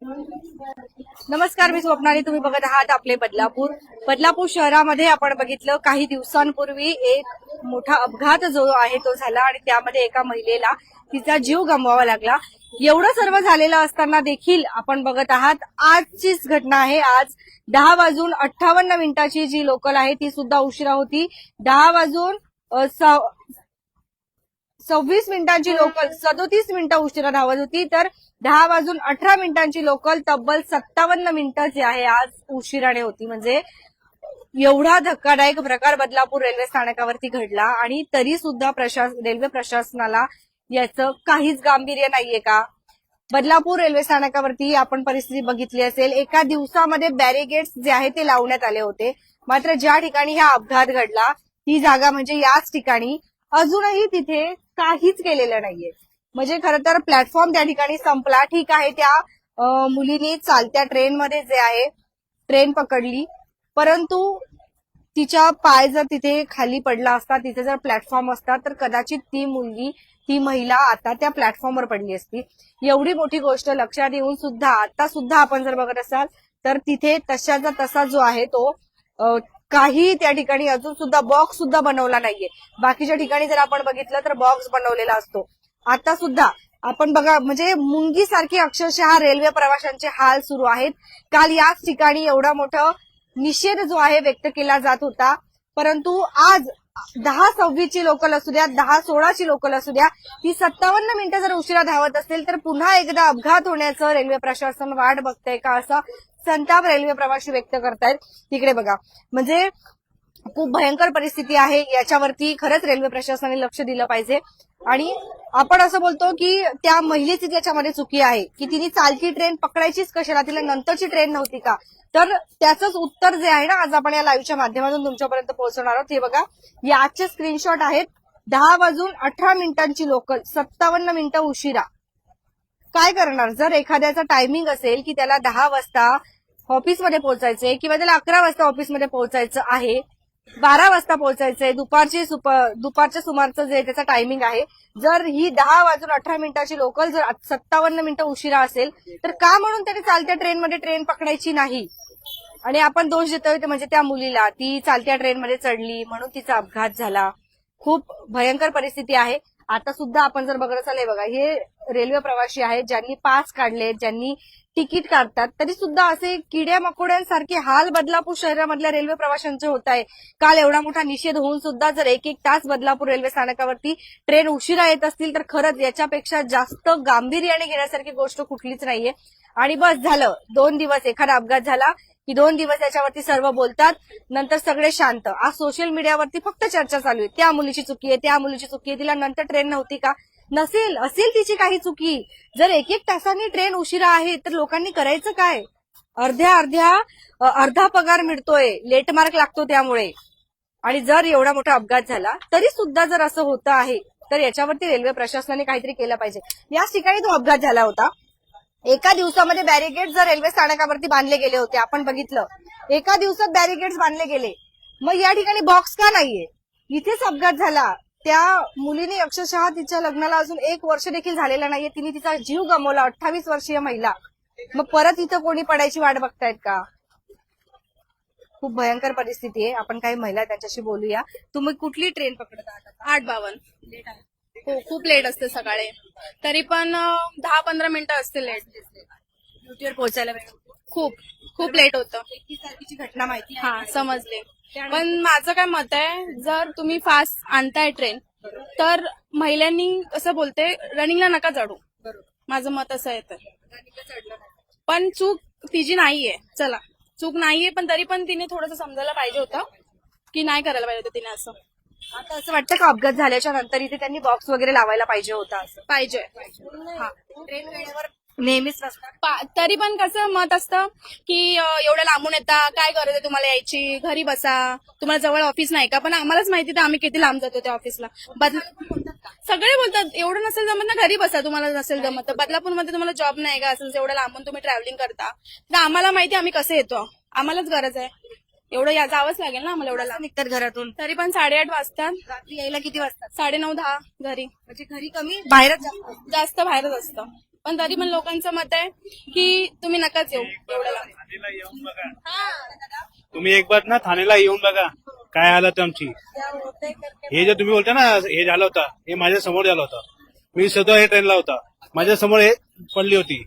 नमस्कार, मी स्वप्नाली. तुम्ही बघत आहात आपले बदलापूर शहरामध्ये आपण बघितलं काही दिवसांपूर्वी एक मोठा अपघात जो आहे तो झाला आणि त्यामध्ये एका महिलेला तिचा जीव गमवावा लागला. एवढं सर्व झालेलं असताना देखील आपण बघत आहात आजचीच घटना आहे. आज 10:58 जी लोकल आहे ती सुद्धा उशिरा होती. 10:26 लोकल 37 उशिरा धावत होती, तर 10:18 लोकल तब्बल 57 मिनिटं जी आहे आज उशिराने होती. म्हणजे एवढा धक्कादायक प्रकार बदलापूर रेल्वे स्थानकावरती घडला आणि तरी सुद्धा रेल्वे प्रशासनाला याचं काहीच गांभीर्य नाहीये का? बदलापूर रेल्वे स्थानकावरती आपण परिस्थिती बघितली असेल, एका दिवसामध्ये बॅरिगेड्स जे आहे ते लावण्यात आले होते. मात्र ज्या ठिकाणी हा अपघात घडला ती जागा म्हणजे याच ठिकाणी अजूनही तिथे काहीच केलेलं नाहीये. म्हणजे खरं तर प्लॅटफॉर्म त्या ठिकाणी संपला. ठीक आहे, त्या मुलीने चालत्या ट्रेनमध्ये जे आहे ट्रेन पकडली, परंतु तिचा पाय जर तिथे खाली पडला असता, तिथे जर प्लॅटफॉर्म असता, तर कदाचित ती महिला आता त्या प्लॅटफॉर्मवर पडली असती. एवढी मोठी गोष्ट लक्षात येऊन सुद्धा आता सुद्धा आपण जर बघत असाल तर तिथे तशाचा तसा जो आहे तो काही त्या ठिकाणी अजून सुद्धा बॉक्स सुद्धा बनवला नाहीये. बाकीच्या ठिकाणी जर आपण बघितलं तर बॉक्स बनवलेला असतो. आता सुद्धा आपण बघा, म्हणजे मुंगीसारखी अक्षरशः रेल्वे प्रवाशांचे हाल सुरू आहेत. काल याच ठिकाणी एवढा मोठा निषेध जो आहे व्यक्त केला जात होता, परंतु आज 10:26 लोकल असू द्या, 10:16 लोकल असू द्या, ती 57 मिनिटं जर उशिरा धावत असेल तर पुन्हा एकदा अपघात होण्याचं रेल्वे प्रशासन वाट बघतंय का, असा संताप रेल्वे प्रवासी व्यक्त करतायत. तिकडे बघा, म्हणजे खूप भयंकर परिस्थिती आहे. याच्यावरती खरंच रेल्वे प्रशासनाने लक्ष दिलं पाहिजे. आणि आपण असं बोलतो की त्या महिलेची त्याच्यामध्ये चुकी आहे की तिने चालती ट्रेन पकडायचीच कशाला, तिला नंतरची ट्रेन नव्हती का? तर त्याचंच उत्तर जे आहे ना आज आपण या लाईव्हच्या माध्यमातून तुमच्यापर्यंत पोहोचवणार आहोत. हे बघा, याचे स्क्रीनशॉट आहेत. 10:18 लोकल 57 मिनिटं उशिरा. काय करणार? जर एखाद्याचा टायमिंग असेल की त्याला 10 वाजता ऑफिसमध्ये पोहोचायचंय किंवा त्याला 11 वाजता ऑफिसमध्ये पोहोचायचं आहे, 12 वाजता पोहोचायचंय, दुपारच्या सुमारचं जे त्याचा टायमिंग आहे, जर ही 10:18 लोकल जर 57 मिनिटं उशिरा असेल तर का म्हणून त्याने चालत्या ट्रेनमध्ये ट्रेन पकडायची नाही? आणि आपण दोष देतोय ते म्हणजे त्या मुलीला, ती चालत्या ट्रेनमध्ये चढली म्हणून तिचा अपघात झाला. खूप भयंकर परिस्थिती आहे. आता सुद्धा आपण जर बघत असाल, बघा, हे रेल्वे प्रवासी आहेत ज्यांनी पास काढले, ज्यांनी तिकीट काढतात, तरी सुद्धा असे किड्या मकोड्यांसारखे हाल बदलापूर शहरामधल्या रेल्वे प्रवाशांचे होत आहे. काल एवढा मोठा निषेध होऊन सुद्धा जर एक तास बदलापूर रेल्वे स्थानकावरती ट्रेन उशिरा येत असतील तर खरंच याच्यापेक्षा जास्त गांभीर्याने घेण्यासारखी गोष्ट कुठलीच नाहीये. आणि बस झालं, 2 दिवस एखादा अपघात झाला की 2 दिवस याच्यावरती सर्व बोलतात, नंतर सगळे शांत. आज सोशल मीडियावरती फक्त चर्चा चालू आहे, त्या मुलीची चुकी आहे, त्या मुलीची चुकी आहे, तिला नंतर ट्रेन नव्हती का? असेल तिची काही चुकी. जर एक तासांनी ट्रेन उशिरा आहे तर लोकांनी करायचं काय? अर्धा पगार मिळतोय, लेट मार्क लागतो त्यामुळे. आणि जर एवढा मोठा अपघात झाला तरी सुद्धा जर असं होतं आहे तर याच्यावरती रेल्वे प्रशासनाने काहीतरी केलं पाहिजे. याच ठिकाणी तो अपघात झाला होता. एका दिवसामध्ये बॅरिगेड जर रेल्वे स्थानकावरती बांधले गेले होते, आपण बघितलं, एका दिवसात बॅरिगेड्स बांधले गेले, मग या ठिकाणी बॉक्स का नाहीये? इथेच अपघात झाला. त्या मुलीने अक्षरशः तिच्या लग्नाला अजून 1 वर्ष देखील झालेलं नाहीये, तिने तिचा जीव गमावला. 28 वर्षीय महिला. मग परत इथं कोणी पडायची वाट बघतायत का? खूप भयंकर परिस्थिती आहे. आपण काही महिला त्यांच्याशी बोलूया. तुम्ही कुठली ट्रेन पकडत आहात? 8:52. हो, खूप लेट असते सकाळी. तरी पण 10-15 मिनिटं असते लेट. ड्युटीवर पोहोचायला वेळ होतो. खूप लेट होतं. 21 तारखेची घटना माहिती आहे? हा, समजले. पण माझं काय मत आहे, जर तुम्ही फास्ट आणताय ट्रेन तर महिलांनी असं बोलते रनिंगला नका चढू. माझं मत असं आहे. तर पण चूक तिची नाहीये. चला, चूक नाहीये, पण तरी पण तिने थोडंसं समजायला पाहिजे होतं की नाही करायला पाहिजे होतं तिने असं. आता असं वाटतं का अपघात झाल्याच्या नंतर इथे त्यांनी बॉक्स वगैरे लावायला पाहिजे होता? असं पाहिजे. हा, ट्रेन वेळेवर नेहमीच नसतात. तरी पण कसं मत असतं की एवढं लांबून येता, काय गरज आहे तुम्हाला यायची, घरी बसा, तुम्हाला जवळ ऑफिस नाही का? पण आम्हालाच माहिती तर आम्ही किती लांब जातो त्या ऑफिसला. सगळे बोलतात एवढं नसेल जमत ना घरी बसा, तुम्हाला नसेल जमत तर. बदलापूरमध्ये तुम्हाला जॉब नाही का, असेल एवढं लांबून तुम्ही ट्रॅव्हलिंग करता, तर आम्हाला माहिती आम्ही कसे येतो, आम्हालाच गरज आहे. एवढं जावंच लागेल ना आम्हाला. एवढं लांब निघतात घरातून तरी पण 8:30 वाजतात. रात्री यायला किती वाजतात? 9:30-10 घरी. म्हणजे घरी कमी, बाहेरच जास्त बाहेरच असतं. पण तरी पण लोकांचं मत आहे की तुम्ही नकाच येऊ एवढं लांब. ठाणेला येऊन बघा. तुम्ही एक बार ना ठाणेला येऊन बघा काय हालत आहे आमची. हे जे तुम्ही बोलता ना हे झालं होतं हे माझ्या समोर झालं होतं. मी स्वतः हे ट्रेनला होता माझ्या समोर हे पडली होती.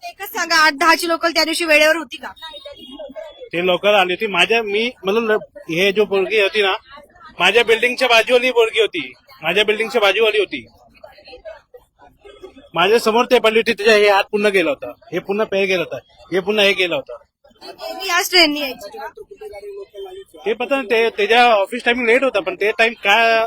एकच सांगा 8-10 लोकल त्या दिवशी वेळेवर होती का? ते लवकर आली होती मला हे जो पोरगी होती ना माझ्या बिल्डिंगच्या बाजूवाली पोरगी होती. माझ्या बिल्डिंगच्या बाजूवाली होती. माझ्या समोर ते पडली होती. त्याच्या हे हात पूर्ण गेला होता. हे पूर्ण पे गेलं होतं. हे पूर्ण हे केलं होतं. मी याच ट्रेननी यायची. ते पता नाही, ते त्याच्या ऑफिस टायमिंग लेट होता पण ते टाइम काय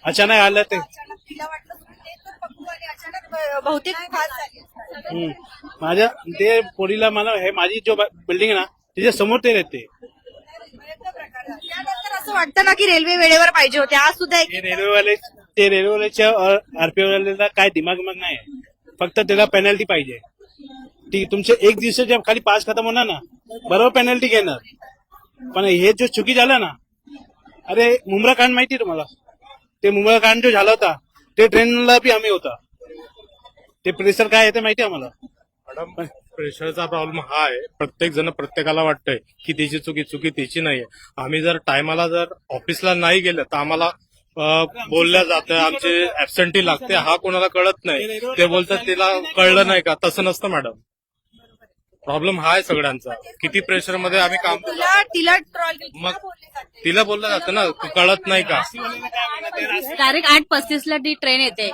अचानक आलं ते. अचानक तिला वाटलं ते तर पप्पू आणि अचानक बहुतेक फास्ट झाली. माझ्या ते पोरीला मला हे माझी जो बिल्डिंग आहे ना त्याच्या समोर ते येते. त्यानंतर असं वाटतं ना की रेल्वे वेळेवर पाहिजे होते. आज सुद्धा एक ते रेल्वेवाल्याच्या आरपीओ वाल्याला काय दिमाग मग नाही. फक्त त्याला पेनल्टी पाहिजे. ती तुमचे एक दिवसाच्या खाली पास खतम होणार ना बरोबर पेनल्टी घेणार. पण हे जो चुकी झाला ना अरे मुंब्रा कांड माहिती तुम्हाला. ते मुंब्रा कांड जो झाला होता ते ट्रेनला बी आम्ही होता. ते प्रेशर काय येते माहिती आम्हाला. मॅडम प्रेशरचा प्रॉब्लेम हा आहे प्रत्येक जण प्रत्येकाला वाटतंय की त्याची चुकी त्याची नाहीये. आम्ही जर टायमाला जर ऑफिसला नाही गेलं तर आम्हाला बोलल्या जातं आमचे ऍबसेंटी लागते. हा कोणाला कळत नाही. ते बोलतात तिला कळलं नाही का. तसं नसतं मॅडम. प्रॉब्लेम हा आहे सगळ्यांचा. किती प्रेशर मध्ये आम्ही काम करतो. तिला ट्रॉल मग तिला बोललं जातं ना तू कळत नाही का. डायरेक्ट 8:35 ती ट्रेन येते.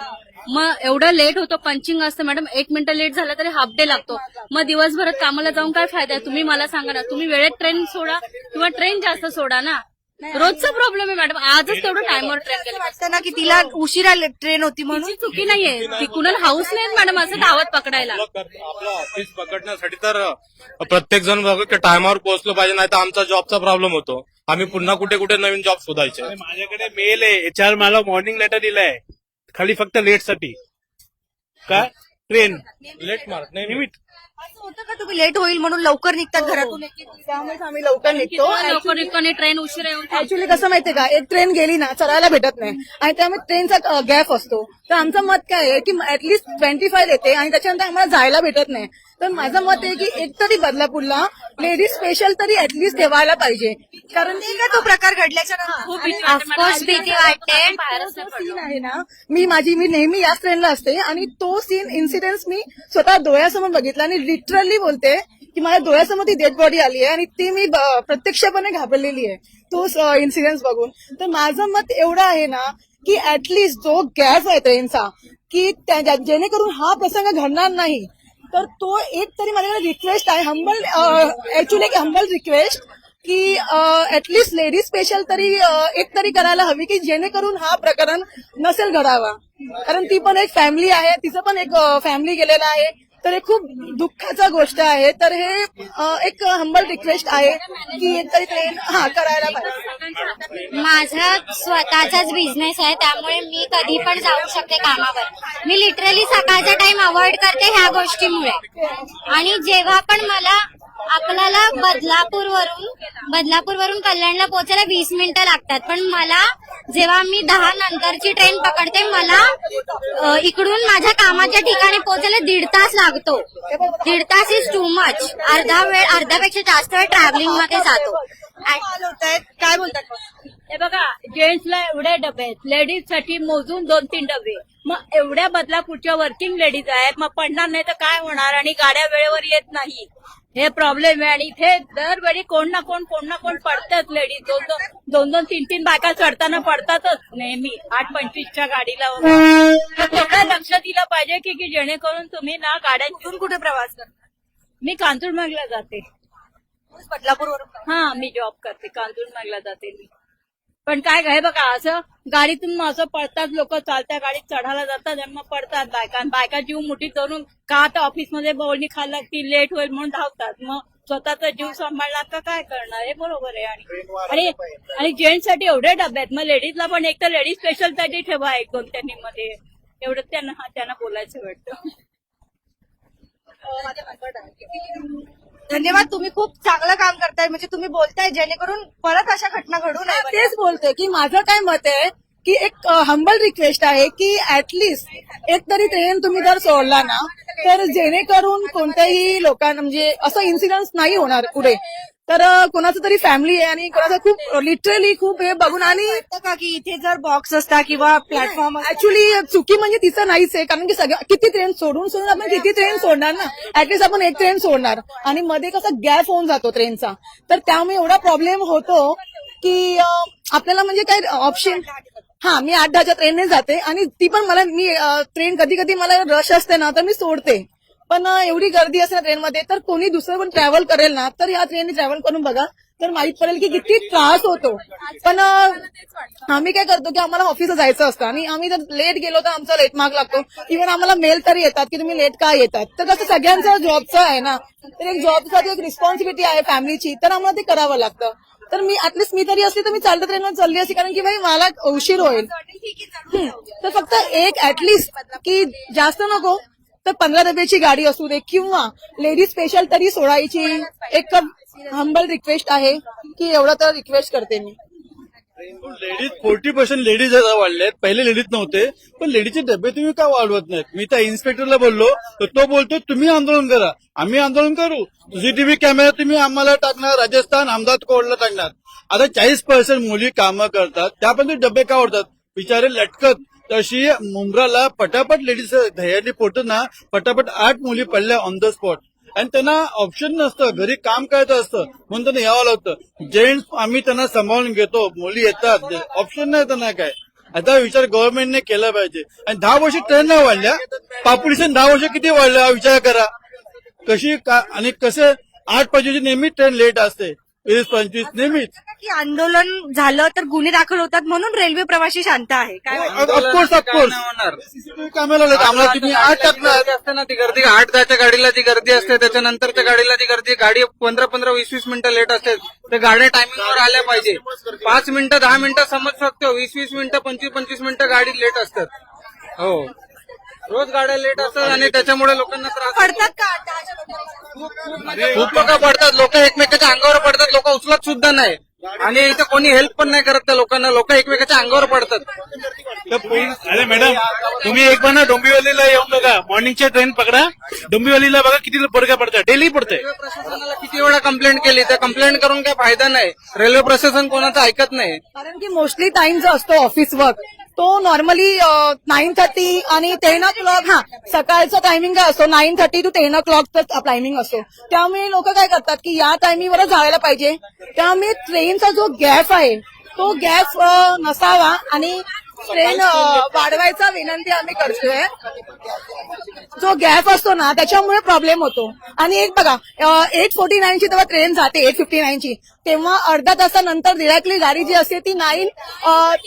मग एवढं लेट होतो पंचिंग असतं मॅडम. 1 मिनिट लेट झालं तरी हाफ डे लागतो. मग दिवसभरात कामाला जाऊन काय फायदा आहे. तुम्ही मला सांगा ना. तुम्ही वेळेत ट्रेन सोडा किंवा ट्रेन जास्त सोडा ना. रोजचा प्रॉब्लेम आहे मॅडम. आजच तेवढं टाइमवर ट्रेन केलं. वाटतं ना की तिला उशिरा ट्रेन होती म्हणून. तिची चुकी नाहीये. ती कुणाला हाऊस नाही मॅडम असं धावत पकडायला. आपलं ऑफिस पकडण्यासाठी तर प्रत्येक जण बघा टायमावर पोहोचलो पाहिजे नाही तर आमचा जॉबचा प्रॉब्लेम होतो. आम्ही पुन्हा कुठे कुठे नवीन जॉब शोधायचे. माझ्याकडे मेल आहे HR मला मॉर्निंग लेटर दिलाय खाली फक्त लेट साठी. काय ट्रेन लेट मार्क नाही लिमिट. असं होतं का तुम्ही लेट होईल म्हणून लवकर निघतात घरातून? त्यामुळेच आम्ही लवकर निघतो. लवकर निघतो ट्रेन उशिरा येऊन ऍक्च्युली कसं माहितीये का एक ट्रेन गेली ना चढायला भेटत नाही आणि त्यामुळे ट्रेनचा गॅप असतो. तर आमचं मत काय आहे की ऍटलीस्ट 25 येते आणि त्याच्यानंतर आम्हाला जायला भेटत नाही. तर माझं मत आहे की एक तरी बदलापूरला लेडीज स्पेशल तरी ऍटलीस्ट ठेवायला पाहिजे. कारण नाही का तो प्रकार घडल्याच्या नंतर ऑफकोर्स भीती वाटते. सीन आहे ना मी नेहमी याच ट्रेनला असते आणि तो सीन इन्सिडेंट मी स्वतः डोळ्यासमोर बघितला आणि लिटरली बोलते की माझ्या डोळ्यासमोर ती डेड बॉडी आली आहे आणि ती मी प्रत्यक्षपणे घाबरलेली आहे तो इन्सिडेंट बघून. तर माझं मत एवढं आहे ना की ऍटलीस्ट जो गॅप आहे ट्रेनचा की जेणेकरून हा प्रसंग घडणार नाही. तर तो एक तरी माझ्याकडे रिक्वेस्ट आहे ऍक्च्युली एक हंबल रिक्वेस्ट की ऍटलीस्ट लेडीज स्पेशल तरी एक तरी करायला हवी की जेणेकरून हा प्रकरण नसेल घडावा. कारण ती पण एक फॅमिली आहे. तिचं पण एक फॅमिली गेलेलं आहे. तर हे खूप दुःखाचा गोष्ट आहे. तर हे एक हंबल रिक्वेस्ट आहे की एक तरी ट्रेन करायला पाहिजे. माझा स्वतःचाच बिझनेस आहे त्यामुळे मी कधी पण जाऊ शकते कामावर. मी लिटरली सकाळचा टाइम अवॉइड करते ह्या गोष्टीमुळे. आणि जेव्हा पण मला आपल्याला बदलापूरवरून कल्याणला पोहोचायला 20 मिनिटं लागतात पण मला जेव्हा मी 10 नंतरची ट्रेन पकडते मला इकडून माझ्या कामाच्या ठिकाणी पोहोचायला 1.5 तास लागतो. 1.5 तास इज टू मच. अर्ध्यापेक्षा जास्त वेळ ट्रॅव्हलिंग मध्ये जातो. काय बोलतात? हे बघा जेंट्सला एवढे डबे आहेत. लेडीज साठी मोजून 2-3 डबे. मग एवढ्या बदलापूरच्या वर्किंग लेडीज आहेत. मग पडणार नाही तर काय होणार. आणि गाड्या वेळेवर येत नाही. हे प्रॉब्लेम आहे. आणि इथे दरवेळी कोण ना कोण पडतात लेडीज. 2-3 बायका चढताना पडतातच नेहमी 8:25च्या गाडीला. थोडं लक्ष दिलं पाहिजे की जेणेकरून तुम्ही ना गाड्यांतून कुठे प्रवास करतात? मी कांजूरमार्गला जाते. बदलापूरवरून मी जॉब करते. कांजूरमार्गला जाते मी. पण काय आहे बघा असं गाडीतून असं पडतात लोक. चालत्या गाडीत चढायला जातात आणि मग पडतात बायका जीव मुठीत धरून का तर ऑफिसमध्ये बोलणी खायला ती लेट होईल म्हणून धावतात. मग स्वतःचा जीव सांभाळला का काय करणार. हे बरोबर आहे. आणि जेंट्ससाठी एवढे डबे आहेत. मग लेडीजला पण एक तर लेडीज स्पेशल साठी ठेवा 1-2 त्यांनी मध्ये. एवढं त्यांना बोलायचं वाटतं. धन्यवाद. तुम्ही खूप चांगलं काम करताय. म्हणजे तुम्ही बोलताय जेणेकरून परत अशा घटना घडू नये. तेच बोलते की माझं काय मत आहे की एक हंबल रिक्वेस्ट आहे की ऍटलिस्ट एक तरी ट्रेन तुम्ही जर सोडला ना तर जेणेकरून कोणत्याही लोकांना म्हणजे असं इन्सिडेंट नाही होणार पुढे. तर कोणाचं तरी फॅमिली आहे आणि कोणाचं खूप लिटरली खूप हे बघून आणि का की इथे जर बॉक्स असता किंवा प्लॅटफॉर्म ऍक्च्युली चुकी म्हणजे तिचं नाहीच आहे, कारण की सगळं किती ट्रेन सोडून आपण किती ट्रेन सोडणार ना, ऍटलीस्ट आपण एक ट्रेन सोडणार आणि मध्ये कसा गॅप होऊन जातो ट्रेनचा. तर त्यामुळे एवढा प्रॉब्लेम होतो की आपल्याला म्हणजे काय ऑप्शन. हा, मी 8-10च्या ट्रेनने जाते आणि ती पण मी ट्रेन कधी कधी मला रश असते ना तर मी सोडते, पण एवढी गर्दी असते ना ट्रेनमध्ये तर कोणी दुसरं पण ट्रॅव्हल करेल ना तर या ट्रेनने ट्रॅव्हल करून बघा तर माहित पडेल की किती त्रास होतो. पण आम्ही काय करतो की आम्हाला ऑफिसला जायचं असतं आणि आम्ही जर लेट गेलो तर आमचा लेट मार्क लागतो. इव्हन आम्हाला मेल तरी येतात की तुम्ही लेट का येतात. तर कसं सगळ्यांचं जॉबचं आहे ना, तर एक जॉबसाठी एक रिस्पॉन्सिबिलिटी आहे फॅमिलीची, तर आम्हाला ते करावं लागतं. तर मी ऍटलीस्ट मी तरी असली तर मी चालतं ट्रेनवर चालली असते, कारण की भाई मला उशीर होईल. तर फक्त एक ऍटलीस्ट की जास्त नको तर 15 डब्याची गाडी असू दे किंवा लेडीज स्पेशल तरी सोडायची. एक हंबल रिक्वेस्ट आहे की एवढं तर रिक्वेस्ट करते मी. लेडीज 40% लेडीज वाढलेत, पहिले लेडीज नव्हते, पण लेडीजचे डबे तुम्ही का वाढवत नाहीत? मी त्या इन्स्पेक्टरला बोललो तर तो बोलतो तुम्ही आंदोलन करा, आम्ही आंदोलन करू. सीसीटीव्ही कॅमेरा तुम्ही आम्हाला टाकणार, राजस्थान अहमदाबाद कोर्टला टाकणार. आता 40% मुली कामं करतात, त्यापर्यंत डबे का वाढतात? बिचारे लटकत. तशी मुंब्राला पटापट लेडीज धैर्याने पोटत ना, पटापट 8 मुली पडल्या ऑन द स्पॉट आणि त्यांना ऑप्शन नसतं, घरी काम करायचं असतं म्हणून त्यांना यावं लागतं. जेंट्स आम्ही त्यांना सांभाळून घेतो, मुली येतात, ऑप्शन नाही त्यांना काय. आता विचार गव्हर्नमेंटने केला पाहिजे. आणि 10 वर्ष ट्रेन नाही वाढल्या, पॉप्युलेशन 10 वर्ष किती वाढलं हा विचार करा. कशी आणि कसं 8:25 नेहमी ट्रेन लेट असते, 20-25 नेहमीच. की आंदोलन झालं तर गुन्हे दाखल होतात म्हणून रेल्वे प्रवासी शांत आहे काय वाटतं? ऑफकोर्स सीसीटीव्ही कॅमेरा लावले, आम्हाला तुम्ही 8 टाकणार. असते ना ती गर्दी 8-10च्या गाडीला जी गर्दी असते, त्याच्यानंतरच्या गाडीला जी गर्दी, गाडी 15-15, 20-20 मिनिटं लेट असते. तर गाड्या टायमिंगवर आल्या पाहिजे. 5 मिनिटं 10 मिनिटं समज शकतो, 20-20 मिनिटं 25-25 मिनिटं गाडी लेट असतात. हो, रोज गाड्या लेट असतात आणि त्याच्यामुळे लोकांना त्रास पडतात का खूप लोक पडतात. लोक एकमेकाच्या अंगावर पडतात, लोक उचलत सुद्धा नाही आणि इथं कोणी हेल्प पण नाही करत त्या लोकांना. लोक एकमेकाच्या अंगावर पडतात. अरे मॅडम, तुम्ही एक बार ना डोंबिवलीला येऊन बघा, मॉर्निंगच्या ट्रेन पकडा, डोंबिवलीला बघा किती पोरगा पडतात, डेली पडते. रेल्वे प्रशासनाला किती वेळा कंप्लेंट केली, त्या कंप्लेंट करून काही फायदा नाही. रेल्वे प्रशासन कोणाचं ऐकत नाही. कारण की मोस्टली टाइम जो असतो ऑफिस वर्क तो नॉर्मली 9:30 आणि 10 o'clock. हा, सकाळचा टायमिंग काय असतो 9:30 to 10 o'clock टायमिंग असतो. त्यामुळे लोक काय करतात की या टायमिंगवरच जायला पाहिजे. त्यामुळे ट्रेनचा जो गॅप आहे तो गॅप नसावा आणि ट्रेन वाढवायचा विनंती आम्ही करतोय. जो गॅप असतो ना त्याच्यामुळे प्रॉब्लेम होतो. आणि एक बघा 8:49ची जेव्हा ट्रेन जाते 8:59ची, तेव्हा अर्धा तासानंतर डिरेक्टली गाडी जी असते ती 9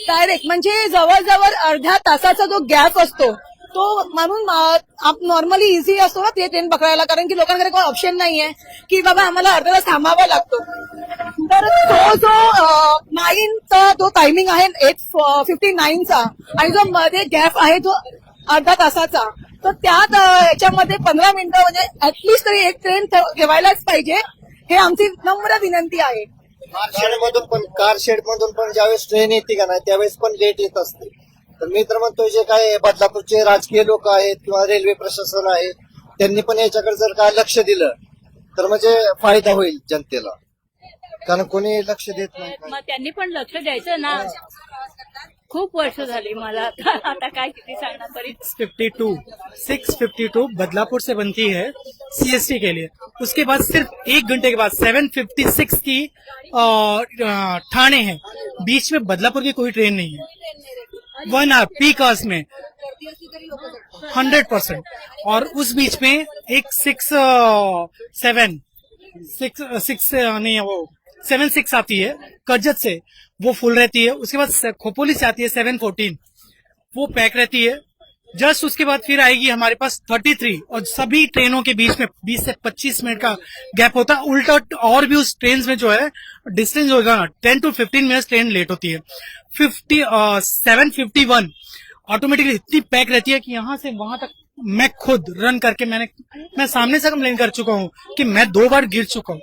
डायरेक्ट, म्हणजे जवळजवळ अर्ध्या तासाचा जो गॅप असतो तो म्हणून नॉर्मली इझी असतो ना ते ट्रेन पकडायला, कारण की लोकांकडे काही ऑप्शन नाहीये की बाबा आम्हाला अर्धा तास थांबावा लागतो. तर तो जो 9चा जो टायमिंग आहे 8:59चा आणि जो मध्ये गॅप आहे तो अर्धा तासाचा, तर त्यात याच्यामध्ये 15 मिनिटं म्हणजे ऍटलिस्ट तरी एक ट्रेन ठेवायलाच पाहिजे. हे आमची नम्र विनंती आहे. कार शेड मधून पण ज्यावेळेस ट्रेन येते का नाही त्यावेळेस पण लेट येत असते. तर मी तर म्हणतो जे काय बदलापूरचे राजकीय लोक आहेत किंवा रेल्वे प्रशासन आहे त्यांनी पण याच्याकडे जर काय लक्ष दिलं तर म्हणजे फायदा होईल जनतेला, कारण कोणी लक्ष देत नाही. मग त्यांनी पण लक्ष द्यायचं ना. खूप वर्ष झाली मला आता काय किती सांगणार तरी. 652 बदलापुर से बनती है सीएसटी के लिए. उसके बाद सिर्फ 1 घंटे के बाद 7:56 की ठाणे है. बीच में बदलापुर की कोई ट्रेन नहीं है. 1 hour पीक आवर्स में 100%. और उस बीच में एक 7-6 आती है कर्जत से, वो फुल रहती है. उसके बाद खोपोली से आती है 7:14, वो पैक रहती है. जस्ट उसके बाद फिर आएगी हमारे पास 33 और सभी ट्रेनों के बीच में 20 से 25 मिनट का गैप होता है. उल्टा और भी उस ट्रेन में जो है डिस्टेंस होगा 10 to 15 मिनट्स ट्रेन लेट होती है. 7:51 ऑटोमेटिकली इतनी पैक रहती है कि यहाँ से वहां तक मैं खुद रन करके मैं सामने से कंप्लेन कर चुका हूँ कि मैं 2 बार गिर चुका हूँ.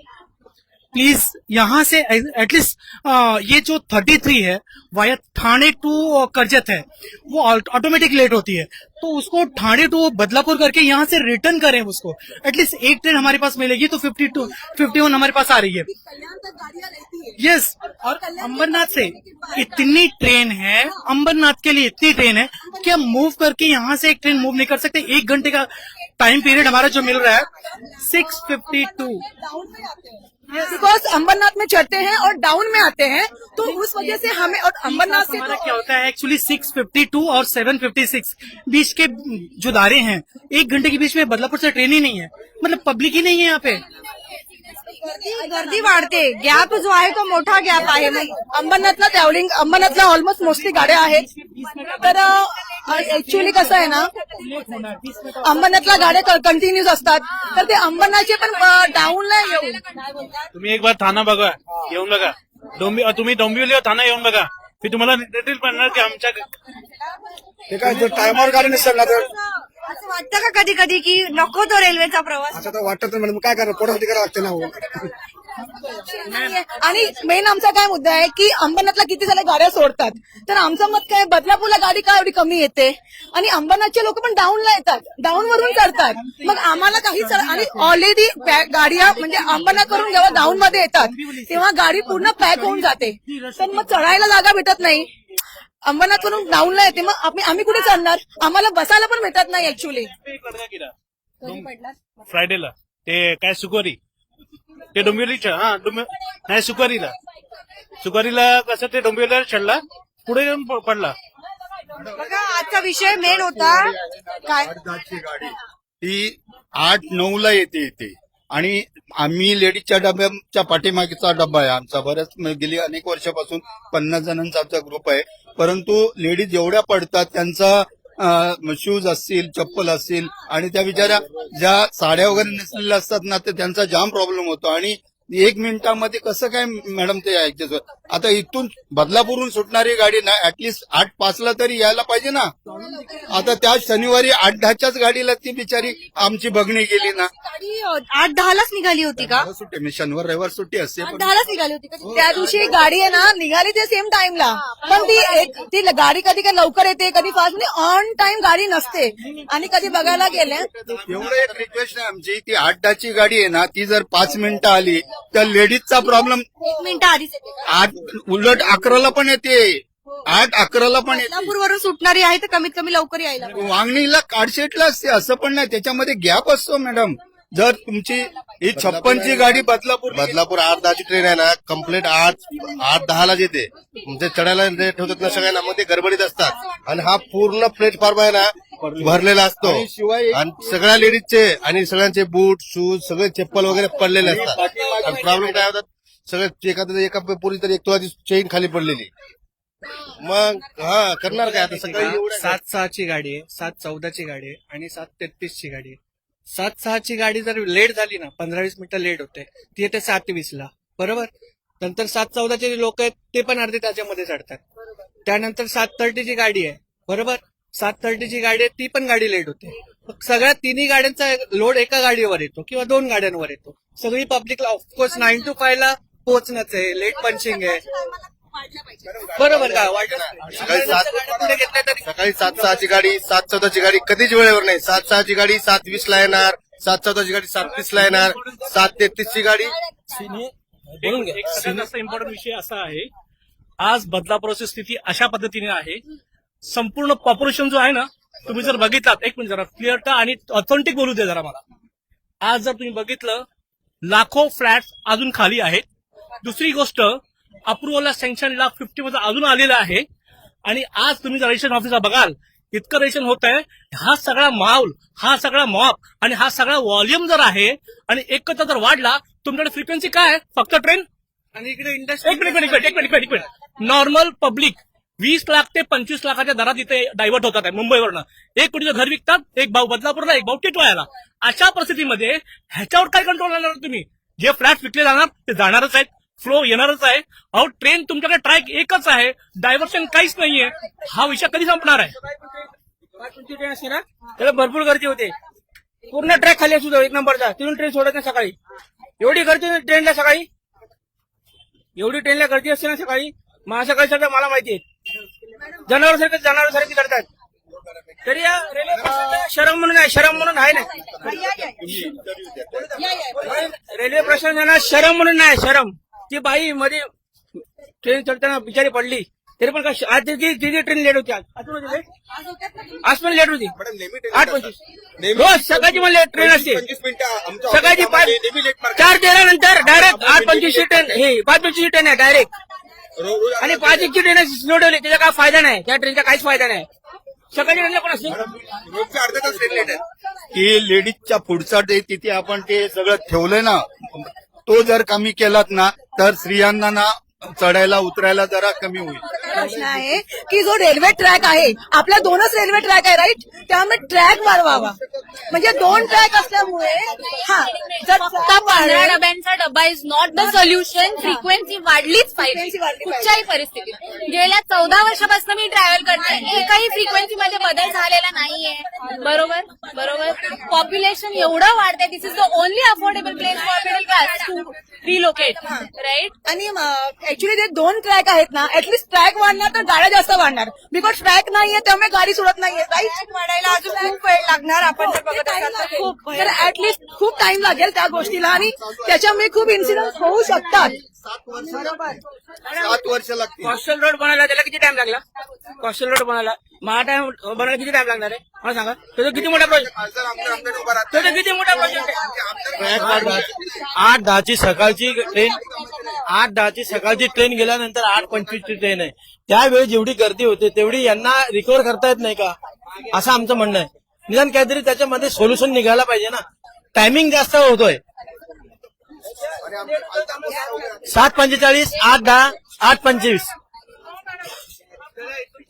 प्लीज यहाँ से एटलीस्ट ये जो 33 है वाया ठाणे टू करजत है वो ऑटोमेटिक लेट होती है, तो उसको ठाणे टू बदलापुर करके यहाँ से रिटर्न करें उसको। एटलीस्ट एक ट्रेन हमारे पास मिलेगी तो 51 हमारे पास आ रही है। यस, और अंबरनाथ से इतनी ट्रेन है, अंबरनाथ के लिए इतनी ट्रेन है कि हम मूव करके यहाँ से एक ट्रेन मूव नहीं कर सकते। 1 घंटे का टाइम पीरियड हमारा जो मिल रहा है 6:52। बिकॉज अंबरनाथ में चढ़ते हैं और डाउन में आते हैं, तो उस वजह से हमें, और अंबरनाथ से हमारा क्या होता है एक्चुअली 6:52 और 7:56 बीच के जो दायरे हैं, 1 घंटे के बीच में बदलापुर से ट्रेन ही नहीं है, मतलब पब्लिक ही नहीं है यहाँ पे। गर्दी वाढते, गॅप जो आहे तो मोठा गॅप आहे। अंबरनाथला ट्रॅव्हलिंग, अंबरनाथला ऑलमोस्ट मोस्टली गाड्या आहेत, तर ऍक्च्युअली कसं आहे ना, अंबरनाथला गाड्या कंटिन्यूज असतात, तर ते अंबरनाथचे पण डाऊनला येऊन तुम्ही एक बार थाना बघा, येऊन बघा, तुम्ही डोंबिवली थाना येऊन बघा, मी तुम्हाला डिटेल पडणार की आमच्या ते काय जर टायमावर गाडी नसेल ना तर असं वाटतं का कधी कधी की नको तो रेल्वेचा प्रवास? आता तर वाटत नाही, मॅडम काय करा, पोटासाठी करावं लागते ना हो. आणि मेन आमचा काय मुद्दा आहे की अंबरनाथला किती झाल्या गाड्या सोडतात, तर आमचं मत काय, बदलापूरला गाडी का एवढी कमी येते, आणि अंबरनाथचे लोक पण डाऊनला येतात, डाऊन वरून करतात, मग आम्हाला काहीच, आणि ऑलरेडी गाड्या म्हणजे अंबरनाथ वरून जेव्हा डाऊन मध्ये येतात तेव्हा गाडी पूर्ण पॅक होऊन जाते, तर मग चढायला जागा भेटत नाही, अंबरनाथ वरून डाऊनला येते, मग आम्ही कुठे चढणार, आम्हाला बसायला पण भेटत नाही ऍक्च्युअली। फ्रायडेला ते काय सुकोरी, ते डोंबिवलीच्या नाही सुकोरीला कसं ते डोंबिवलीला चढला, पुढे येऊन पडला। बघा आजचा विषय मेन होता काय, गाडी ती 8-9 ला येते आणि आम्ही लेडीजच्या डब्याच्या पाठीमागचा डब्बा आहे आमचा, बऱ्याच गेली अनेक वर्षापासून 50 जणांचा आमचा ग्रुप आहे, परंतु लेडीज एवढ्या पडतात, त्यांचा शूज असतील, चप्पल असतील, आणि त्या बिचाऱ्या ज्या साड्या वगैरे नेसलेल्या असतात ना, तर त्यांचा जाम प्रॉब्लेम होतो, आणि 1 मिनिटामध्ये कसं काय मॅडम ते ऍडजस्ट होत। आता इथून बदलापूरहून सुटणारी गाडी ना ऍटलिस्ट 8:05 तर यायला पाहिजे ना, आता त्या शनिवारी 8:10च्याच गाडीला ती बिचारी आमची बघणी गेली ना, गाडी 8:10लाच निघाली होती का? सुट्टी मी शनिवार रविवार सुट्टी असते, पण 8:10लाच निघाली होती का? त्या दिवशी गाडी आहे ना निघाली ते सेम टाइमला, पण ती गाडी कधी काय लवकर येते, कधी फास्ट, म्हणजे ऑन टाइम गाडी नसते, आणि कधी बघायला गेले एवढं एक रिक्वेस्ट आहे आमची, ती 8:10ची गाडी आहे ना, ती जर 5 मिनिटं आली तर लेडीजचा प्रॉब्लेम 1 मिनिट आधीच येते का? उलट 11ला पण येते, 8-11ला पण येते, बदलापूरवरून सुटणारी आहे तर कमीत कमी लवकर यायला पाहिजे. वांगणीला काडशेटला असते, असं पण नाही, त्याच्यामध्ये गॅप असतो मॅडम। जर तुमची ही 56ची गाडी बदलापूर 8:10ची ट्रेन आहे ना, कम्प्लीट 8:10ला येते, म्हणजे चढायला ठेवतात ना सगळ्यांना, मग ते गडबडीत असतात, आणि हा पूर्ण प्लॅटफॉर्म आहे ना भरलेला असतो, आणि शिवाय आणि सगळ्या लेडीजचे आणि सगळ्यांचे बूट शूज सगळे चप्पल वगैरे पडलेले असतात, आणि प्रॉब्लेम काय होतात, सगळे एका पुरी तर 1 तोळाची चेन खाली पडलेली, मग करणार काय आता सगळं। 7:06ची गाडी आहे, 7:14ची गाडी आहे आणि 7:33ची गाडी आहे। 7:06ची गाडी जर लेट झाली ना, 15-20 मिनिटं लेट होते, ती येते 7:20ला, बरोबर। नंतर 7:14चे लोक आहेत ते पण अर्धे त्याच्यामध्ये चढतात, त्यानंतर 7:30ची गाडी आहे, बरोबर, 7:30ची गाडी आहे, ती पण गाडी लेट होते, सगळ्या तिन्ही गाड्यांचा लोड एका गाडीवर येतो किंवा 2 गाड्यांवर येतो, सगळी पब्लिकला ऑफकोर्स 9 to 5 ला पोहोचणंच आहे, लेट पंचिंग आहे, बरोबर का, सकाळी 7:06ची गाडी 7:14ची गाडी कधीच वेळेवर नाही, 7:06ची गाडी 7:20ला येणार, 7:14ची गाडी 7:30ला येणार, 7:33ची गाडी। एक सगळ्यात जास्त इम्पॉर्टंट विषय असा आहे, आज बदलापूरची स्थिती अशा पद्धतीने आहे, संपूर्ण पॉप्युलेशन जो आहे ना, तुम्ही जर बघितलात, एक मिनिट जरा क्लिअर आणि ऑथेंटिक बोलू दे जरा मला, आज जर तुम्ही बघितलं लाखो फ्लॅट्स अजून खाली आहेत, दुसरी गोष्ट अप्रुव्हलला सँक्शनला 50 मध्ये अजून आलेलं आहे, आणि आज तुम्ही जर रजिस्ट्रेशन ऑफिसला बघाल इतकं रजिस्ट्रेशन होत आहे, हा सगळा माऊल, हा सगळा मॉप आणि हा सगळा व्हॉल्यूम जर आहे आणि एकत्र जर वाढला, तुमच्याकडे फ्रिक्वेन्सी काय आहे, फक्त ट्रेन, आणि इकडे इंडस्ट्री, एक मिनिट नॉर्मल पब्लिक 20 लाख ते 25 लाखाच्या दरात इथे डायव्हर्ट होतात आहे मुंबईवरनं, एक कोटीचं घर विकतात, एक भाऊ बदलापूरला, एक भाऊ टिटवाळ्याला, अशा परिस्थितीमध्ये ह्याच्यावर काय कंट्रोल आणणार तुम्ही, जे फ्लॅट विकले जाणार ते जाणारच आहेत, फ्लो येणारच आहे, अहो ट्रेन तुमच्याकडे ट्रॅक एकच आहे, डायव्हर्शन काहीच नाहीये, हा विषय कधी संपणार आहे? ट्रेन असते ना त्याला भरपूर गर्दी होते, पूर्ण ट्रॅक खाली असतो 1 नंबरचा, तिथून ट्रेन सोडत नाही सकाळी, एवढी गर्दी ट्रेनला सकाळी, एवढी ट्रेनला गर्दी असते ना सकाळी, सकाळी सगळं मला माहिती आहे. जनावरांसारखी करतात. तरी या रेल्वे प्रशासनाला शरम म्हणून आहे ना. रेल्वे प्रशासनाला शरम म्हणून नाही, शरम. ती बाई मध्ये ट्रेन चढताना बिचारी पडली, तरी पण आज तिची ट्रेन लेट होती. आज पण लेट होती 8:25. रोज सकाळची मला ट्रेन असते, सकाळची 4:13 नंतर डायरेक्ट 8:25 ट्रेन, हे 5:25 ट्रेन आहे डायरेक्ट. आणि 5:01 ट्रेन सोडवली, त्याचा काय फायदा नाही, त्या ट्रेनचा काहीच फायदा नाही. सकाळची ट्रेनला पण असते रोजच्या अर्धा तास ट्रेन लेट आहे. की लेडीजच्या पुढचा डे तिथे आपण ते सगळं ठेवलंय ना, तो जर कमी केलात ना तर स्त्रियांना ना चढायला उतरायला जरा कमी होईल. प्रश्न आहे की जो रेल्वे ट्रॅक आहे, आपल्या 2च रेल्वे ट्रॅक आहे राईट, त्यामुळे ट्रॅक वाढवावा. म्हणजे 2 ट्रॅक असल्यामुळे जर फक्त 15 डब्यांचा डबा is not the solution. Frequency वाढलीच पाहिजे कुठच्याही परिस्थितीत. गेल्या 14 वर्षापासून मी ट्रॅव्हल करते, एकही फ्रिक्वेन्सी मध्ये बदल झालेला नाहीये. बरोबर. पॉप्युलेशन एवढं वाढतंय, this is the only affordable place for middle class to relocate, right. आणि ऍक्च्युली जे 2 ट्रॅक आहेत ना, ऍटलीस्ट ट्रॅक वाढणार तर गाड्या जास्त वाढणार. बिकॉज ट्रॅक नाहीये त्यामुळे गाडी सुटत नाहीये राईट. वाढायला अजून खूप वेळ लागणार. आपण जर बघत असाल तर खूप तर ऍटलीस्ट खूप टाइम लागेल त्या गोष्टीला, आणि त्याच्यामुळे खूप इन्सिडेंट होऊ शकतात. 7 वर्ष लागतील. कॉस्टल रोड बनायला त्याला किती टाइम लागला? कॉस्टल रोड बनायला महाटाइम बनायला किती टाइम लागणार आहे मला सांगा? त्याचा किती मोठा प्रोजेक्ट आहे? 8:10 सकाळची ट्रेन, 8:10 सकाळची ट्रेन गेल्यानंतर 8:25 ट्रेन आहे. त्यावेळी जेवढी गर्दी होते तेवढी यांना रिकव्हर करता येत नाही का, असं आमचं म्हणणं आहे. निदान काहीतरी त्याच्यामध्ये सोल्युशन निघायला पाहिजे ना. टायमिंग जास्त होतोय. 7:45, 8:10, 8:25,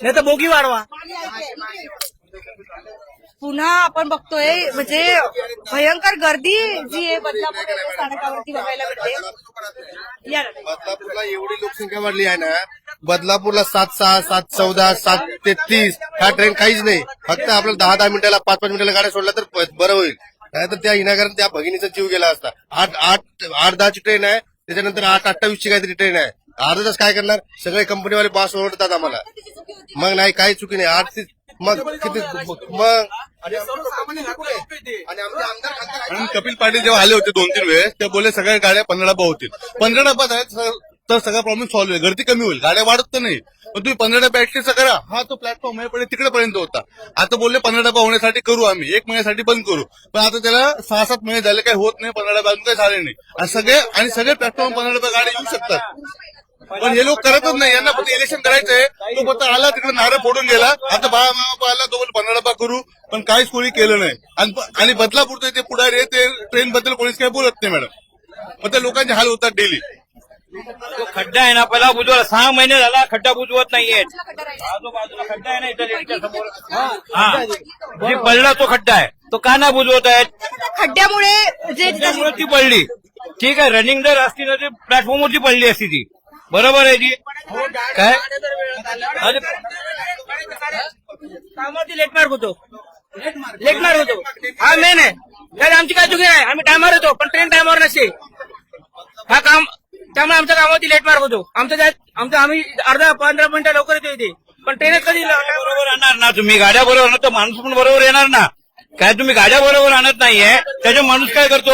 नाही तर बोगी वाढवा. पुन्हा आपण बघतोय म्हणजे भयंकर गर्दी जी आहे बदलापूर रेल्वे स्थानकावरती बघायला मिळते. बदलापूरला एवढी लोकसंख्या वाढली आहे ना, बदलापूरला 7:06, 7:14, 7:33 ह्या ट्रेन काहीच नाही. फक्त आपल्याला 10-10 मिनिटाला 5-5 मिनिटाला गाड्या सोडल्या तर बरं होईल. नाही तर त्या इनाकारण त्या भगिनीचा जीव गेला असता. 8:10 ट्रेन आहे, त्याच्यानंतर 8:28 काहीतरी ट्रेन आहे. अर्धा तास काय करणार? सगळे कंपनीवाले बॉस ओरडतात आम्हाला. मग नाही काही चुकी नाही. 8 मग किती मग. आणि कपिल पाटील जेव्हा आले होते 2-3 वेळेस, ते बोलले सगळ्या गाड्या 15 डबा होतील. 15 डबा आहेत तर सगळा प्रॉब्लेम सॉल्व्ह होईल, गर्दी कमी होईल, गाड्या वाढत तर नाही. पण तुम्ही 15 डबा ऍटलीस्ट करा. हा तो प्लॅटफॉर्म आहे तिकडेपर्यंत होता. आता बोलले 15 डबा होण्यासाठी करू आम्ही, 1 महिन्यासाठी बंद करू. पण आता त्याला 6-7 महिने झाले, काही होत नाही. 15 डबा अजून काही झाले नाही. आणि सगळे प्लॅटफॉर्म 15 डबा गाड्या येऊ शकतात. पण हे लोक करतच नाही. यांना फक्त इलेक्शन करायचंय. तो फक्त आला तिकडे नारळ फोडून गेला. आता बाळा मामा आला तो 15 डबा करू, पण काहीच कोणी केलं नाही. आणि बदलापूरचं ते पुढारी ते ट्रेन बद्दल कोणीच काही बोलत नाही मॅडम. पण त्या लोकांचे हाल होतात डेली. तो खड्डा आहे ना, पहिला बुजवला. 6 महिने झाला खड्डा बुजवत नाहीये. आजूबाजूला खड्डा आहे ना इथं लेडीच्या समोर. जे पडला तो खड्डा आहे, तो का नाही बुजवत आहेत? खड्ड्यामुळे जे त्यामुळे ती पडली. ठीक आहे, रनिंग जर असती तर ती प्लॅटफॉर्मवरती पडली असती ती. बरोबर आहे ती काय? कामावरती लेटमार्क होतो. हा मेन आहे. त्यात आमची काय चुकी नाही. आम्ही टायमावर येतो, पण ट्रेन टायमावर नसते. हा काम त्यामुळे आमच्या कामावरती लेटमार्क होतो. आम्ही अर्धा 15 मिनिटं लवकर येतो इथे, पण ट्रेनच कधी बरोबर आणणार ना तुम्ही. गाड्या बरोबर आणत तर माणूस पण बरोबर येणार ना. काय तुम्ही गाड्या बरोबर आणत नाहीये, त्याच्या माणूस काय करतो?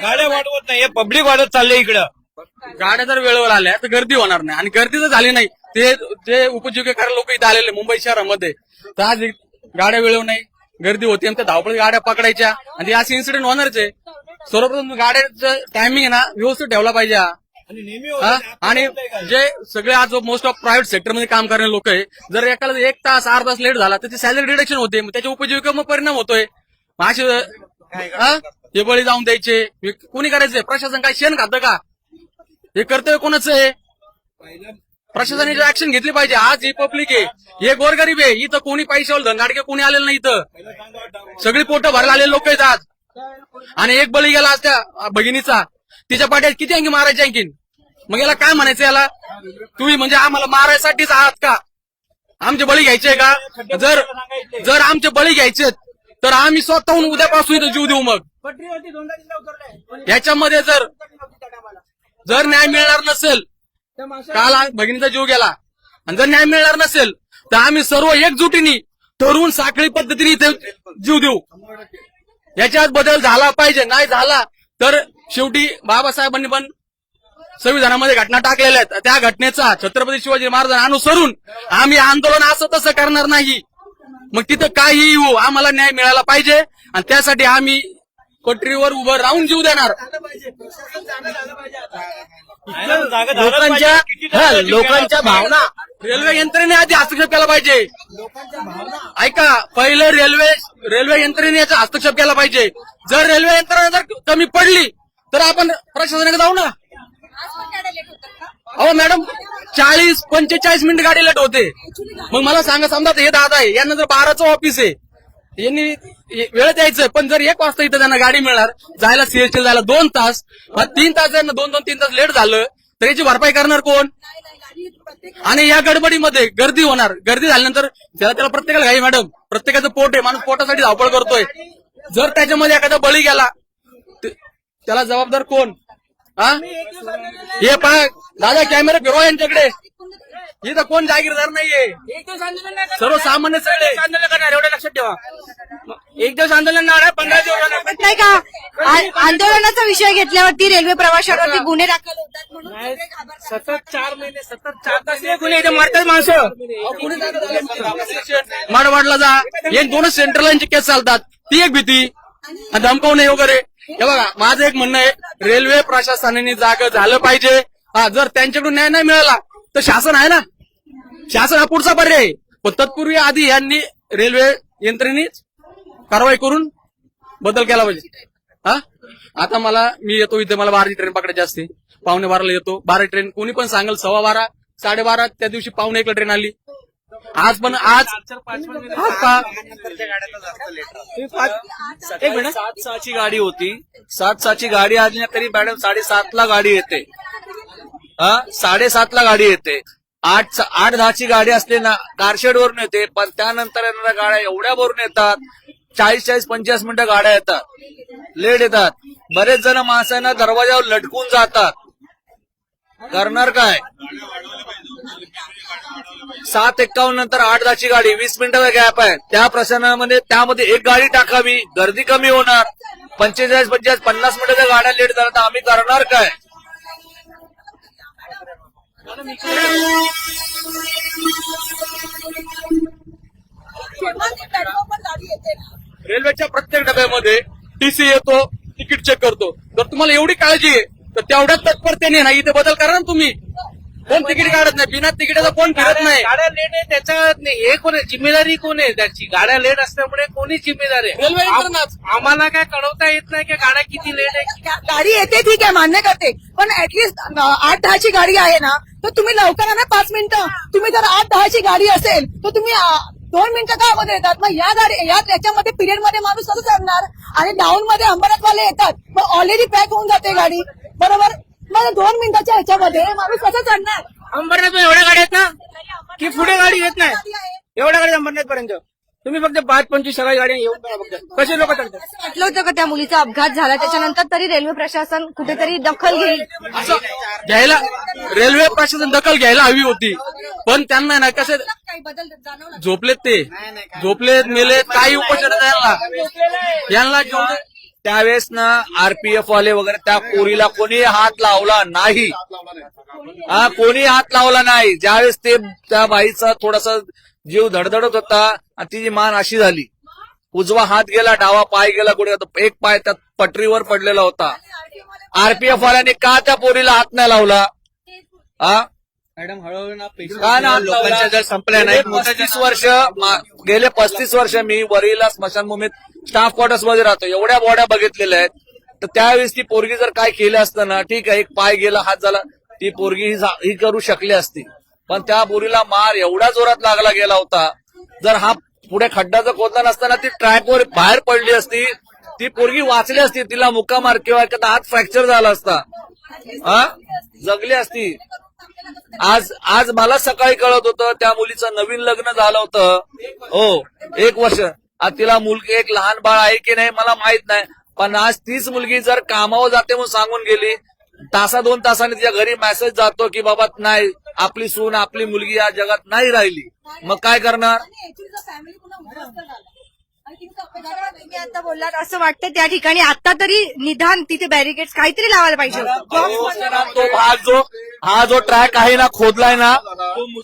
गाड्या वाढवत नाहीये, पब्लिक वाढत चालले इकडं. गाड्या जर वेळेवर आल्या तर गर्दी होणार नाही. आणि गर्दी जर झाली नाही, ते उपजीविकेकार लोक इथे आलेले मुंबई शहरामध्ये, तर आज गाड्या वेळेवर नाही, गर्दी होती. आमच्या धावपळी गाड्या पकडायच्या, आणि असे इन्सिडेंट होणारच आहे. सर्वप्रथम गाड्याचं टायमिंग आहे ना व्यवस्थित ठेवला पाहिजे. आणि जे सगळे आज मोस्ट ऑफ प्रायव्हेट सेक्टरमध्ये काम करणारे लोक आहे, जर एकाला 1 तास 8 तास लेट झाला तर त्याची सॅलरी रिडक्शन होते. मग त्याच्या उपजीविकेवर परिणाम होतोय. हे बळी जाऊन द्यायचे कोणी करायचंय? प्रशासन काय शेण खातं का? हे कर्तव्य कोणाचं आहे? प्रशासनाने ऍक्शन घेतली पाहिजे. आज ही पब्लिक आहे, हे गोरगरीब आहे. इथं कोणी पैशावर धनगाडके कोणी आलेलं नाही. इथं सगळी पोटं भरायला आलेले लोक आहेत आज. आणि एक बळी गेला आज त्या भगिनीचा, तिच्या पाट्यात किती आणखी मारायचे आणखीन? मग याला काय म्हणायचं? याला तुम्ही म्हणजे आम्हाला मारायसाठीच आहात का? आमचे बळी घ्यायचे का? जर आमचे बळी घ्यायचे तर आम्ही स्वतःहून उद्यापासून इथं जीव देऊ. मग याच्यामध्ये जर न्याय मिळणार नसेल, काल भगिनीचा जीव गेला, आणि जर न्याय मिळणार नसेल तर आम्ही सर्व एकजुटीने ठरवून साखळी पद्धतीने इथे जीव देऊ. याच्यात बदल झाला पाहिजे. नाही झाला तर शेवटी बाबासाहेबांनी पण संविधानामध्ये घटना टाकलेल्या आहेत. त्या घटनेचा छत्रपती शिवाजी महाराजांना अनुसरून आम्ही आंदोलन असं तसं करणार नाही. मग तिथं काहीही होऊ, आम्हाला न्याय मिळाला पाहिजे आणि त्यासाठी आम्ही पटरीवर उभं राहून जीव देणार. लोकांच्या भावना रेल्वे यंत्रणेने आधी हस्तक्षेप केला पाहिजे. ऐका, पहिले रेल्वे यंत्रणेने याचा हस्तक्षेप केला पाहिजे. जर रेल्वे यंत्रणा जर कमी पडली तर आपण प्रशासनाकडे जाऊ ना. अहो मॅडम, 40-45 मिनिट गाडी लेट होते. मग मला सांगा, समजा हे दादा आहे, यांना जर 12चं ऑफिस आहे, यांनी वेळेत यायचं, पण जर 1 वाजता इथं त्यांना गाडी मिळणार, जायला सीएसटी जायला 2 तास, 3 तास त्यांना 2-3 तास लेट झालं तर याची भरपाई करणार कोण? आणि या गडबडीमध्ये गर्दी होणार. गर्दी झाल्यानंतर त्याला प्रत्येकाला घाई मॅडम, प्रत्येकाचं पोट आहे, माणूस पोटासाठी धावपळ करतोय. जर त्याच्यामध्ये एखादा बळी गेला त्याला जबाबदार कोण? हा, हे पहा दादा, कॅमेरा फिरवा यांच्याकडे. इथं कोण जागीरदार नाहीये, सर्वसामान्य सगळे आंदोलन करणार, एवढं लक्षात ठेवा. एक दिवस आंदोलन नाही, 15 दिवस नाही का आंदोलनाचा विषय घेतल्यावरती रेल्वे प्रवाशांवरती गुन्हे दाखल होतात म्हणून सतत 4 महिने, सतत 4 तास गुन्हे इथे मरतात माणसं. माडवाडला जा, हे 2 सेंट्रल लाईनची केस चालतात, ती एक भीती, धमकावणे वगैरे. हे बघा, माझं एक म्हणणं आहे, रेल्वे प्रशासनाने जागं झालं पाहिजे. जर त्यांच्याकडून न्याय नाही मिळाला तर शासन आहे ना, शासन हा पुढचा पर्याय आहे. पण तत्पूर्वी आधी यांनी रेल्वे यंत्रणेच कारवाई करून बदल केला पाहिजे. आता मी येतो इथे, मला 12ची ट्रेन पकडायची असते, 11:15 येतो. 12 ट्रेन कोणी पण सांगेल 12:15, 12:30, त्या दिवशी 1:45 ट्रेन आली. आज आता 7:06ची गाडी होती, 7:06ची गाडी आली तरी मॅडम 7:30ला गाडी येते. 7:30ला गाडी येते. 8:10ची गाडी असते ना, कारशेड वरून येते, पण त्यानंतर येणाऱ्या गाड्या एवढ्या भरून येतात, 40-45 मिनिटं गाड्या येतात, लेट येतात. बरेच जण माणसांना दरवाजावर लटकून जातात. करणार काय? 7:51 नंतर 8:10ची गाडी, 20 मिनिटाचा गॅप आहे. त्या प्रश्नामध्ये त्यामध्ये एक गाडी टाकावी, गर्दी कमी होणार. 45-50 मिनिटाच्या गाड्या लेट झाल्या तर आम्ही करणार काय? रेल्वेच्या प्रत्येक डब्यामध्ये टीसी येतो, तिकीट चेक करतो. जर तुम्हाला एवढी काळजी आहे तर तेवढ्याच तत्परतेने नाही इथे बदल करा ना तुम्ही. कोण तिकीट काढत नाही, बिना तिकिटाचा कोण फिरत नाही. गाड्या लेट आहे त्याच्या हे कोण आहे, जिम्मेदारी कोण आहे त्याची? गाड्या लेट असल्यामुळे कोणी जिम्मेदार आहे? रेल्वे यंत्रणाच. आम्हाला काय कळवता येत नाही की गाड्या किती लेट आहे. गाडी येते ठीक आहे, मान्य करते, पण ऍटलीस्ट 8:10ची गाडी आहे ना, तर तुम्ही लवकर आणा 5 मिनिटं. तुम्ही जर 8:10ची गाडी असेल तर तुम्ही 2 मिनिटं का अगोदर येतात? मग याच्यामध्ये पिरियड मध्ये माणूस कसं चढणार? आणि डाऊन मध्ये अंबरनाथवाले येतात, मग ऑलरेडी पॅक होऊन जाते गाडी, बरोबर? मग 2 मिनिटाच्या ह्याच्यामध्ये माणूस कसं चढणार? अंबरनाथ एवढ्या गाड्या आहेत ना की पुढे गाडी येत नाही. एवढ्या गाडी अंबरनाथ पर्यंत तुम्ही फक्त 5-25 सगळ्या गाड्या येऊन बघा फक्त कसे लोक चढतात. म्हटलं होतं का त्या मुलीचा अपघात झाला त्याच्यानंतर तरी रेल्वे प्रशासन कुठेतरी दखल घेईल असं घ्यायला, रेल्वे प्रशासन दखल घ्यायला हवी होती, पण त्यांना ना कसं काही बदल जाणवला? झोपलेत मेलेत, काही उपोषण यांना जेवढे त्यावेळेस ना आरपीएफ वाले वगैरे त्या पोरीला कोणी हात लावला नाही. कोणी हात लावला नाही. ज्यावेळेस ते त्या बाईचा थोडासा जीव धडधडत होता आणि तिची मान अशी झाली, उजवा हात गेला, डावा पाय गेला, कुठे एक पाय त्या पटरीवर पडलेला होता. आरपीएफ वाल्यांनी का त्या पोरीला हात नाही लावला? मॅडम हळूहळू ना का ना लोकांच्या जर संपल्या नाही. 35 वर्ष गेले 35 वर्ष मी वरीला स्मशानभूमीत स्टाफ क्वार्टर्स मध्ये राहतो. एवढ्या बॉड्या बघितलेल्या आहेत. तर त्यावेळेस ती पोरगी जर काय केलं असतं ना, ठीक आहे, एक पाय गेला, हात झाला, ती पोरगी ही करू शकली असती. पण त्या पोरीला मार एवढ्या जोरात लागला गेला होता. जर हा पुढे खड्डा जर खोदला नसताना ती ट्रॅकवर बाहेर पडली असती, ती पोरगी वाचली असती. तिला मुक्कामार किंवा एखादा हात फ्रॅक्चर झाला असता, जगली असती. आज मला सकाळी कळत होतं त्या मुलीचं नवीन लग्न झालं होतं. हो, 1 वर्ष. आज तिला मुलगी, एक लहान बाळ आहे की नाही मला माहित नाही, पण आज तीच मुलगी जर कामावर जाते म्हणून सांगून गेली, तासा 2 तासाने तिच्या घरी मेसेज जातो की बाबा नाही, आपली सून आपली मुलगी या जगात नाही राहिली, मग काय करणार? तुम्ही आता बोललात असं वाटतं त्या ठिकाणी आता तरी निदान तिथे बॅरिकेड्स काहीतरी लावायला पाहिजे होतं. तो हा जो ट्रॅक आहे ना, खोदलाय ना,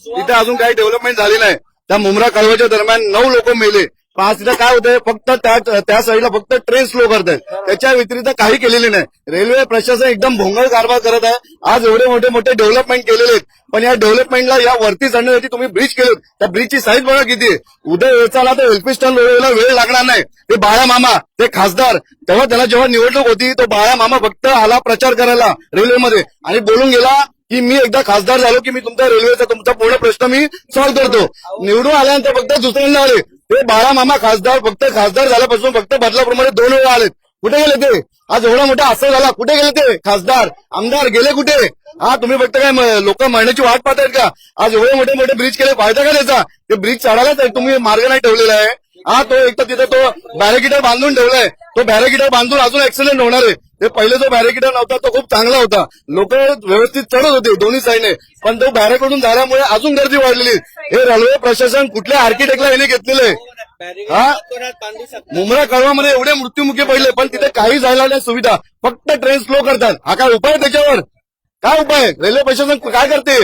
तिथे अजून काही डेव्हलपमेंट झाली नाही. त्या मुंब्रा कालव्याच्या दरम्यान 9 लोक मेले. आज तिथं काय होतंय, फक्त त्या साईडला फक्त ट्रेन स्लो करतायत, त्याच्या व्यतिरिक्त काही केलेली नाही. रेल्वे प्रशासन एकदम भोंगळ कारभार करत आहे. आज एवढे मोठे मोठे डेव्हलपमेंट केलेले आहेत, पण या डेव्हलपमेंटला या वरती चढण्यासाठी तुम्ही ब्रिज केलेत. त्या ब्रिजची साईज बघा किती आहे. उद्या वेळचाला तर एल्फिस्टन रोडला वेळ लागणार नाही. ते बाळा मामा ते खासदार, तेव्हा त्याला जेव्हा निवडणूक होती तो बाळा मामा फक्त आला प्रचार करायला रेल्वेमध्ये आणि बोलून गेला की मी एकदा खासदार झालो की मी तुमच्या रेल्वेचा तुमचा पूर्ण प्रश्न मी सॉल्व्ह करतो. निवडून आल्यानंतर फक्त दुसऱ्यांना आले. ते बाळा मामा खासदार फक्त खासदार झाल्यापासून फक्त बदलापूरमध्ये 2 वेळा आलेत. कुठे गेले ते? आज एवढा मोठा असं झाला, कुठे गेले ते खासदार आमदार गेले कुठे? हा, तुम्ही फक्त काय लोक मरण्याची वाट पाहतायत का? आज एवढे मोठे मोठे ब्रिज केले, फायदा का त्याचा? ते ब्रिज चढायलाच तुम्ही मार्ग नाही ठेवलेला आहे. हा, तो एक तर तिथे तो बॅरिकेडर बांधून ठेवलाय. तो बॅरिकेडर बांधून अजून ऍक्सिडेंट होणार आहे. ते पहिले जो बॅरिकेडर नव्हता तो खूप चांगला होता, लोक व्यवस्थित चढत होते दोन्ही साईडने, पण तो बॅरिकेडून झाल्यामुळे अजून गर्दी वाढलेली. हे रेल्वे प्रशासन कुठल्या आर्किटेक्टला याने घेतलेलं आहे? हा, मुंब्रा कळवामध्ये एवढे मृत्यूमुखी पडले, पण तिथे काही झाला नाही सुविधा, फक्त ट्रेन स्लो करतात. हा काय उपाय त्याच्यावर? काय उपाय? रेल्वे प्रशासन काय करते?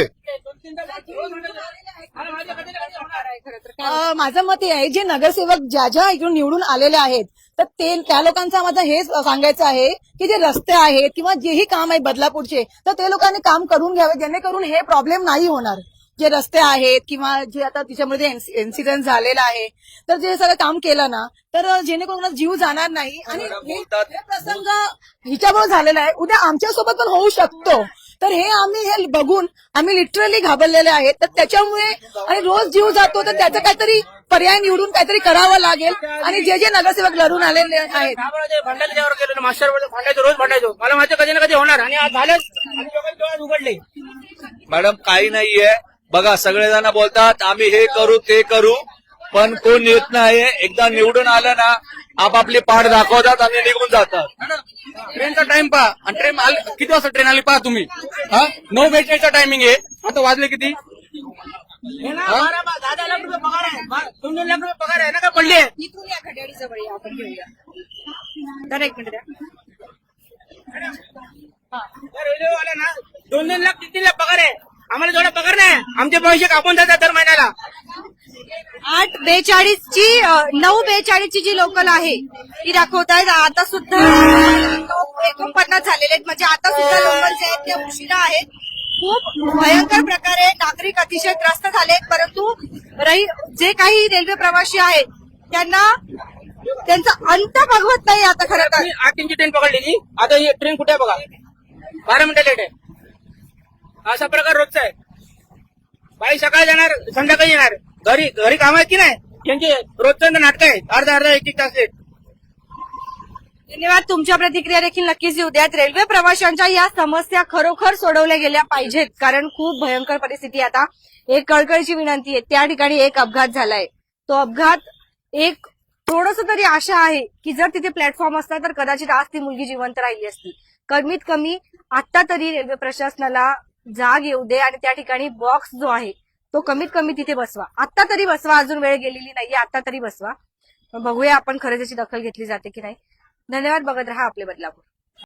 माझं मत हे आहे, जे नगरसेवक ज्या इकडून निवडून आलेले आहेत तर त्या लोकांचा माझं हे सांगायचं आहे की जे रस्ते आहेत किंवा जेही काम आहे बदलापूरचे, तर ते लोकांनी काम करून घ्यावे, जेणेकरून हे प्रॉब्लेम नाही होणार. जे रस्ते आहेत किंवा जे आता तिच्यामध्ये इन्सिडेंट झालेला आहे, तर जे सगळं काम केलं ना, तर जेणेकरून जीव जाणार नाही. आणि हे प्रसंग हिच्याबरोबर झालेला आहे, उद्या आमच्यासोबत पण होऊ शकतो. तर हे आम्ही बघून आम्ही लिटरली घाबरलेले आहेत. तर त्याच्यामुळे आणि रोज जीव जातो, तर त्याचं काहीतरी पर्याय निवडून काहीतरी करावं लागेल. आणि जे नगरसेवक लढून आलेले आहेत, भांडायच्यावर केलं मास्टर भांडायचो, रोज भांडायचो. मला माहिती कधी ना कधी होणार आणि आज झालं उघडले. मॅडम काही नाहीये, बघा सगळेजण बोलतात आम्ही हे करू ते करू, पण कोण येत नाही. एकदा निवडून आलं ना, आपापली पाठ दाखवतात आणि निघून जातात. ट्रेनचा टाइम पहा आणि ट्रेन किती वाजता ट्रेन आली पहा तुम्ही. 9:42चा टायमिंग आहे, आता वाजले किती? 10 लाख रुपये पगार आहे, 2 लाख रुपये पगार आहे ना, का पडले? इथून या खड्याळी जवळ या, आपण घेऊया. तर एक मिनिट द्या. रेल्वेवाल्या ना 2 लाख 3 लाख पगार आहे, आम्हाला जेवढा पगार नाही. आमचे पैसे कापून जातात दर महिन्याला. 9:42ची जी लोकल आहे ती दाखवतायत. आता सुद्धा 49 झालेले आहेत, म्हणजे आता सुद्धा लोकल जे आहेत ते उशिरा आहेत. खूप भयंकर प्रकारे नागरिक अतिशय त्रस्त झालेत. परंतु जे काही रेल्वे प्रवासी आहेत त्यांना त्यांचा अंत बघवत नाही आता. खरं तर 8:00ची ट्रेन पकडलेली, आता ही ट्रेन कुठे आहे बघा, 12 मिनिटं लेट आहे. असा प्रकार रोजचा आहे. बाई सकाळी जाणार संध्याकाळी येणार, घरी काम आहेत की नाही त्यांचे रोजचं नाटक आहे, अर्धा 1-1 तास लेट. धन्यवाद. तुमच्या प्रतिक्रिया देखील नक्कीच येऊ द्यात. रेल्वे प्रवाशांच्या या समस्या खरोखर सोडवल्या गेल्या पाहिजेत, कारण खूप भयंकर परिस्थिती. आता एक कळकळीची विनंती आहे, त्या ठिकाणी एक अपघात झालाय. तो अपघात एक थोडस तरी आशा आहे की जर तिथे प्लॅटफॉर्म असता तर कदाचित आज ती मुलगी जिवंत राहिली असती. कमीत कमी आता तरी रेल्वे प्रशासनाला जाग येऊ दे आणि त्या ठिकाणी बॉक्स जो आहे तो कमीत कमी तिथे बसवा. आता तरी बसवा, अजून वेळ गेलेली नाहीये, आता तरी बसवा. बघूया आपण खरंच याची दखल घेतली जाते की नाही. धन्यवाद. बघत रहा आपले बदलापूर.